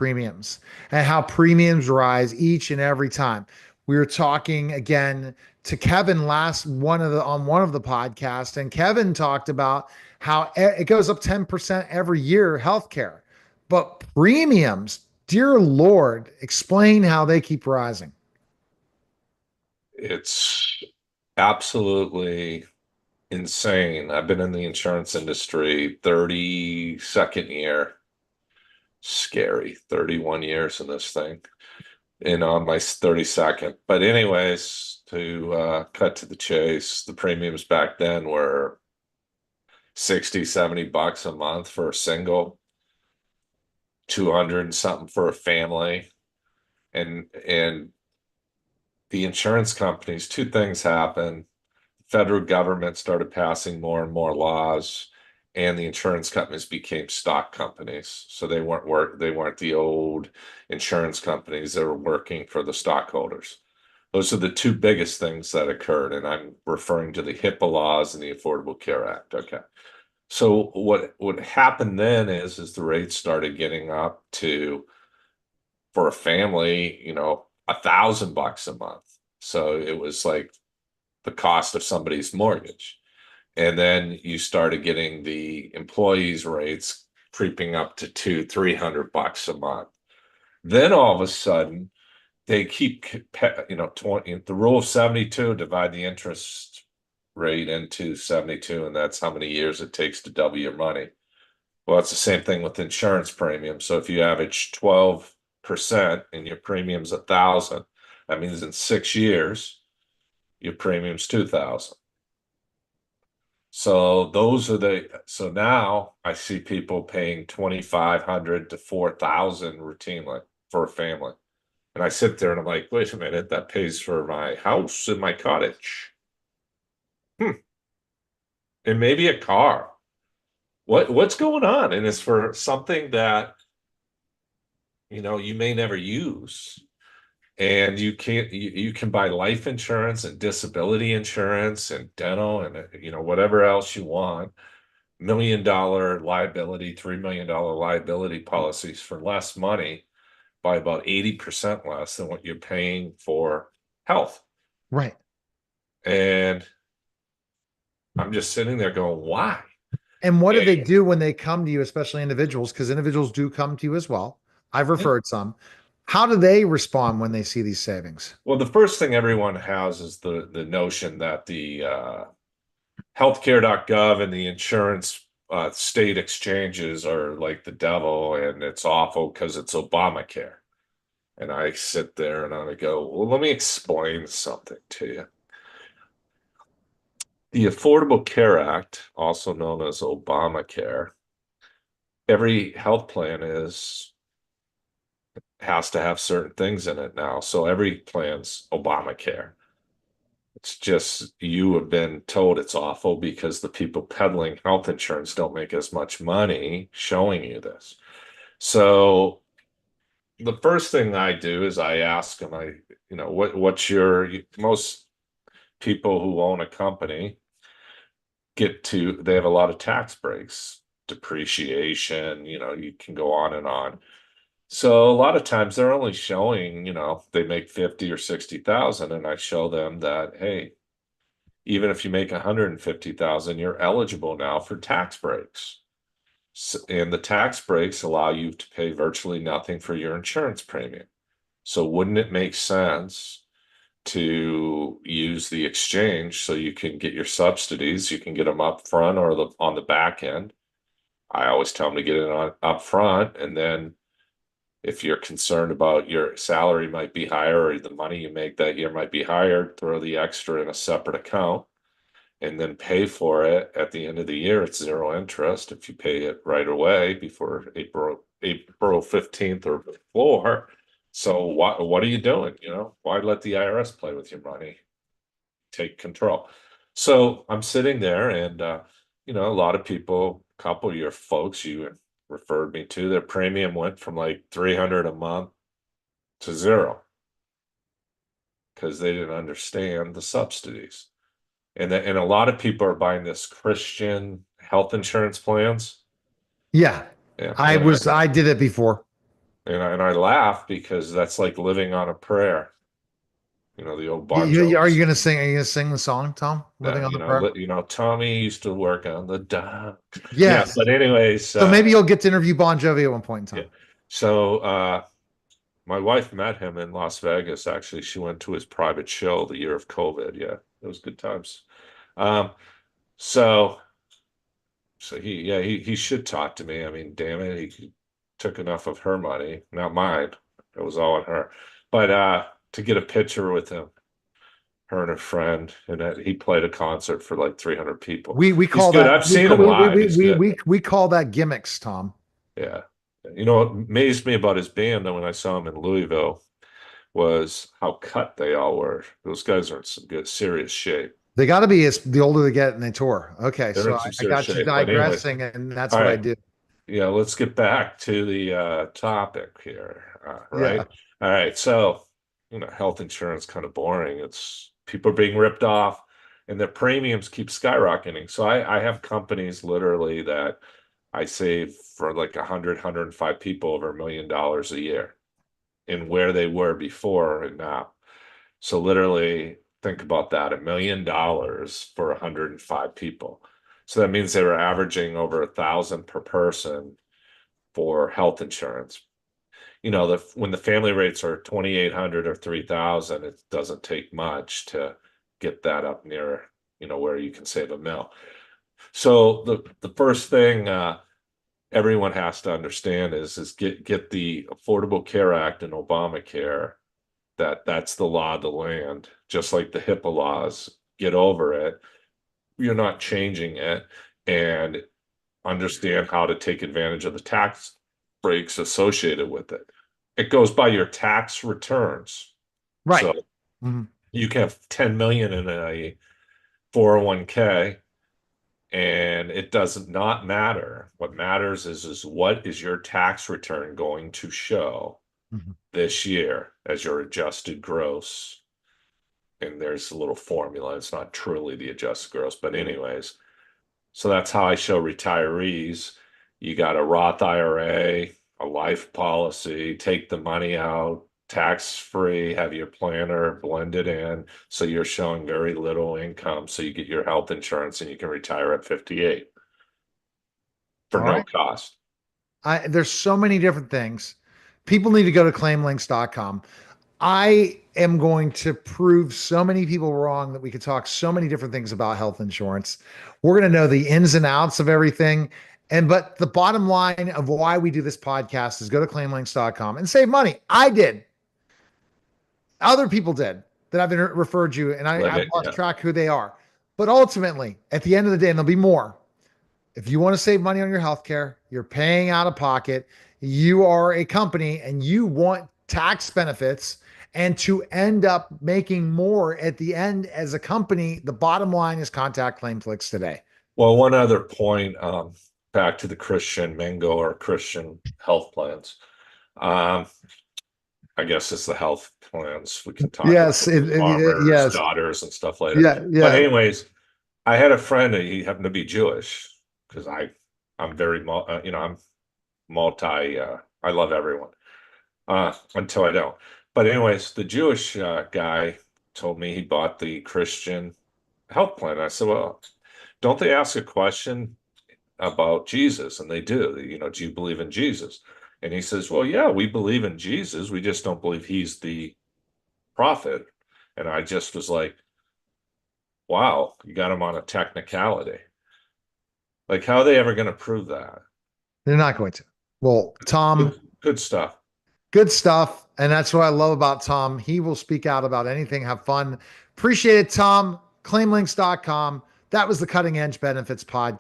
premiums and how premiums rise each and every time. We were talking again to Kevin last one of the podcasts, and Kevin talked about how it goes up 10% every year, healthcare. But premiums, dear Lord, explain how they keep rising. It's absolutely insane. I've been in the insurance industry 32nd year. Scary. 31 years in this thing. And on my 32nd. But anyways, to cut to the chase, the premiums back then were 60, $70 a month for a single, 200 and something for a family. And the insurance companies, two things happened. Federal government started passing more and more laws, and the insurance companies became stock companies. So they weren't the old insurance companies that were working for the stockholders. Those are the two biggest things that occurred, and I'm referring to the HIPAA laws and the Affordable Care Act. Okay. So what happened then is the rates started getting up to, for a family, $1,000 a month. So it was like the cost of somebody's mortgage. And then you started getting the employees' rates creeping up to $200-300 a month. Then all of a sudden, they keep, 20, the rule of 72, divide the interest rate into 72, and that's how many years it takes to double your money. Well, it's the same thing with insurance premiums. So if you average 12% and your premium's 1,000, that means in 6 years, your premium's 2,000. So now I see people paying 2,500 to 4,000 routinely for a family. And I sit there and I'm like, wait a minute, that pays for my house and my cottage. And maybe a car. What's going on? And it's for something that, you may never use. And you can buy life insurance and disability insurance and dental and whatever else you want. $1 million liability, $3 million liability policies for less money, by about 80% less than what you're paying for health. Right. And I'm just sitting there going, why? And what do they Eh, do when they come to you, especially individuals? Because individuals do come to you as well. I've referred some. How do they respond when they see these savings? Well, the first thing everyone has is the notion that the healthcare.gov and the insurance state exchanges are like the devil, and it's awful because it's Obamacare. And I sit there and I go, well, let me explain something to you. The Affordable Care Act, also known as Obamacare, every health plan has to have certain things in it now. So every plan's Obamacare. It's just you have been told it's awful because the people peddling health insurance don't make as much money showing you this. So the first thing I do is I ask them, what's most people who own a company they have a lot of tax breaks, depreciation, you can go on and on. So a lot of times they're only showing, they make 50 or 60,000, and I show them that, hey, even if you make 150,000, you're eligible now for tax breaks. And the tax breaks allow you to pay virtually nothing for your insurance premium. So wouldn't it make sense to use the exchange so you can get your subsidies? You can get them up front or on the back end. I always tell them to get it on up front, and then if you're concerned about your salary might be higher or the money you make that year might be higher, throw the extra in a separate account and then pay for it at the end of the year. It's zero interest if you pay it right away before April 15th or before. So what are you doing? Why let the IRS play with your money? Take control. So I'm sitting there and a lot of people, a couple of your folks you referred me to, their premium went from like 300 a month to zero because they didn't understand the subsidies. And a lot of people are buying this Christian health insurance plans. Yeah. Yeah, I did it before. And I laugh because that's like living on a prayer. The old Bon Jovi Are you gonna song. sing? Are you gonna sing the song, Tom? Living Yeah, on the Prayer. Tommy used to work on the dock. Yeah, Yes. but anyways, So maybe you'll get to interview Bon Jovi at one point in yeah. time. So my wife met him in Las Vegas. Actually, she went to his private show the year of COVID. Yeah, it was good times. Um, so he should talk to me. I mean, damn it, he took enough of her money, not mine. It was all on her. But to get a picture with him, her and a friend, and he played a concert for like 300 people. We He's call good. that I've seen him live. He's good. we call that gimmicks, Tom. Yeah. What amazed me about his band though when I saw him in Louisville was how cut they all were. Those guys are in some good serious shape. They got to be as the older they get and they tour. Okay, They're so in some I serious got you shape. But anyways, digressing, and that's all what I right. do. Yeah, let's get back to the topic here. Yeah. Right? All right. So, health insurance kind of boring. It's people are being ripped off and their premiums keep skyrocketing. So I have companies literally that I save for like 105 people over $1 million a year in where they were before and now. So literally think about that, $1 million for 105 people. So that means they were averaging over 1,000 per person for health insurance. When the family rates are 2,800 or 3,000, it doesn't take much to get that up near, where you can save $1 million. So the first thing everyone has to understand is get the Affordable Care Act and Obamacare. That's the law of the land, just like the HIPAA laws. Get over it. You're not changing it, and understand how to take advantage of the tax breaks associated with it. It goes by your tax returns. Right. So Mhm. you can have 10 million in a 401k and it does not matter. What matters is what is your tax return going to show Mhm. this year as your adjusted gross. And there's a little formula. It's not truly the adjusted gross, but anyways, so that's how I show retirees. You got a Roth IRA, a life policy, take the money out, tax free, have your planner blended in. So you're showing very little income. So you get your health insurance and you can retire at 58 for All no right. cost. There's so many different things. People need to go to claimlinks.com. I am going to prove so many people wrong that we could talk so many different things about health insurance. We're going to know the ins and outs of everything. But the bottom line of why we do this podcast is go to claimlinks.com and save money. I did. Other people did that I've been referred you, and Live I've it. lost Yeah. track who they are. But ultimately, at the end of the day, and there'll be more, if you want to save money on your healthcare, you're paying out of pocket, you are a company and you want tax benefits and to end up making more at the end as a company, the bottom line is contact ClaimFlix today. Well, one other point, back to the Christian Mingo or Christian health plans. Um, I guess it's the health plans. We can talk about Yes, farmers, yes, daughters, and stuff like that. yeah, But yeah. anyways, I had a friend and he happened to be Jewish because I'm very I'm multi I love everyone until I don't. But anyways, the Jewish guy told me he bought the Christian health plan. I said, well, don't they ask a question about Jesus? And they do. Do you believe in Jesus? And he says, well, yeah, we believe in Jesus. We just don't believe he's the prophet. And I just was like, wow, you got him on a technicality. Like, how are they ever going to prove that? They're not going to. Well, Tom, Good stuff. good stuff. And that's what I love about Tom. He will speak out about anything, have fun. Appreciate it, Tom. Claimlinks.com. That was the Cutting Edge Benefits Podcast.